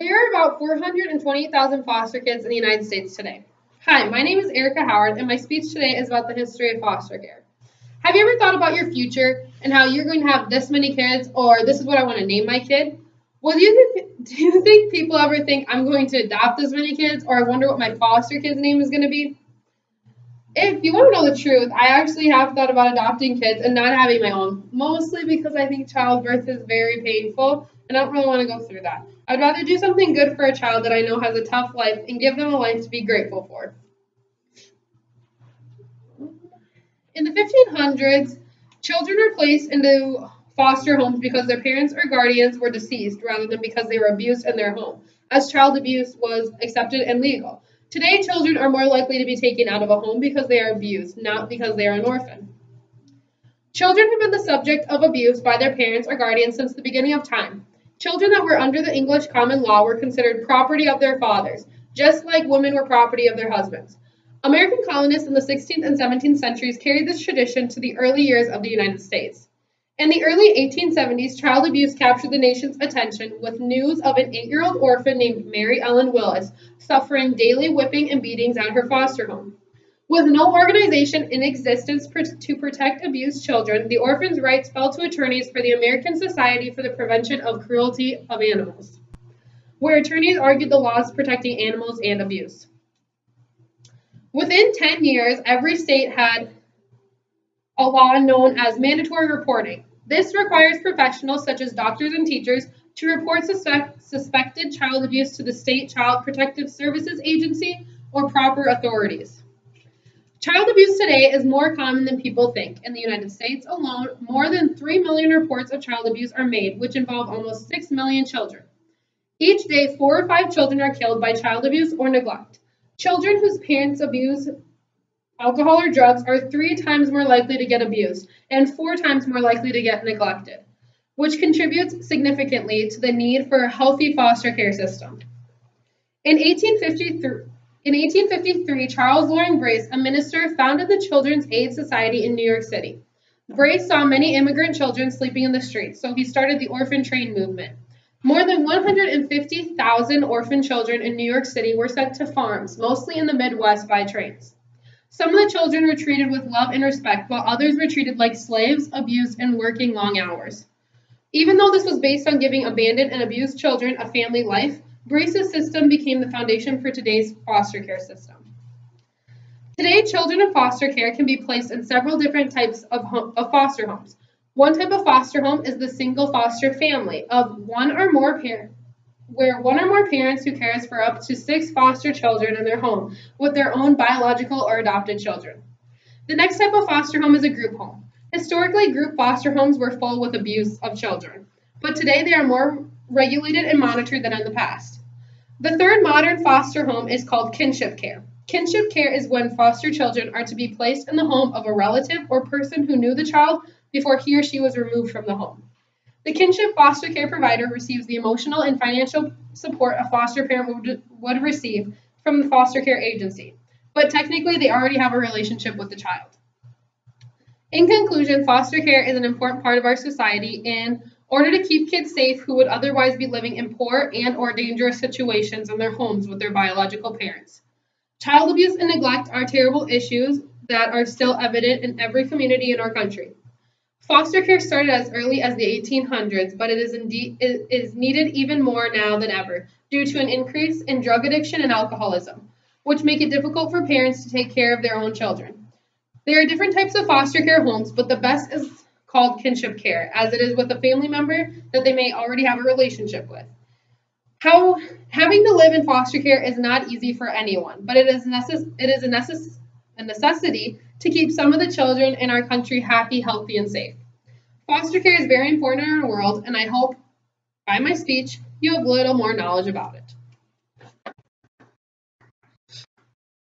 There are about 428,000 foster kids in the United States today. Hi, my name is Erica Howard, and my speech today is about the history of foster care. Have you ever thought about your future and how you're going to have this many kids, or this is what I want to name my kid? Well, do you think people ever think I'm going to adopt this many kids, or I wonder what my foster kid's name is going to be? If you want to know the truth, I actually have thought about adopting kids and not having my own, mostly because I think childbirth is very painful and I don't really want to go through that. I'd rather do something good for a child that I know has a tough life and give them a life to be grateful for. In the 1500s, children were placed into foster homes because their parents or guardians were deceased rather than because they were abused in their home, as child abuse was accepted and legal. Today, children are more likely to be taken out of a home because they are abused, not because they are an orphan. Children have been the subject of abuse by their parents or guardians since the beginning of time. Children that were under the English common law were considered property of their fathers, just like women were property of their husbands. American colonists in the 16th and 17th centuries carried this tradition to the early years of the United States. In the early 1870s, child abuse captured the nation's attention with news of an 8-year-old orphan named Mary Ellen Willis suffering daily whipping and beatings at her foster home. With no organization in existence to protect abused children, the orphan's rights fell to attorneys for the American Society for the Prevention of Cruelty of Animals, where attorneys argued the laws protecting animals and abuse. Within 10 years, every state had a law known as mandatory reporting. This requires professionals such as doctors and teachers to report suspected child abuse to the state Child Protective Services Agency or proper authorities. Child abuse today is more common than people think. In the United States alone, more than 3 million reports of child abuse are made, which involve almost 6 million children. Each day, 4 or 5 children are killed by child abuse or neglect. Children whose parents abuse alcohol or drugs are 3 times more likely to get abused and 4 times more likely to get neglected, which contributes significantly to the need for a healthy foster care system. In 1853, Charles Loring Brace, a minister, founded the Children's Aid Society in New York City. Brace saw many immigrant children sleeping in the streets, so he started the orphan train movement. More than 150,000 orphan children in New York City were sent to farms, mostly in the Midwest, by trains. Some of the children were treated with love and respect, while others were treated like slaves, abused, and working long hours. Even though this was based on giving abandoned and abused children a family life, Brace's system became the foundation for today's foster care system. Today, children in foster care can be placed in several different types of foster homes. One type of foster home is the single foster family of one or more parents, where one or more parents who cares for up to 6 foster children in their home with their own biological or adopted children. The next type of foster home is a group home. Historically, group foster homes were full with abuse of children, but today they are more regulated and monitored than in the past. The third modern foster home is called kinship care. Kinship care is when foster children are to be placed in the home of a relative or person who knew the child before he or she was removed from the home. The kinship foster care provider receives the emotional and financial support a foster parent would receive from the foster care agency, but technically they already have a relationship with the child. In conclusion, foster care is an important part of our society in order to keep kids safe who would otherwise be living in poor and or dangerous situations in their homes with their biological parents. Child abuse and neglect are terrible issues that are still evident in every community in our country. Foster care started as early as the 1800s, but it is needed even more now than ever due to an increase in drug addiction and alcoholism, which make it difficult for parents to take care of their own children. There are different types of foster care homes, but the best is called kinship care, as it is with a family member that they may already have a relationship with. Having to live in foster care is not easy for anyone, but it is a necessity to keep some of the children in our country happy, healthy, and safe. Foster care is very important in our world, and I hope by my speech you have a little more knowledge about it.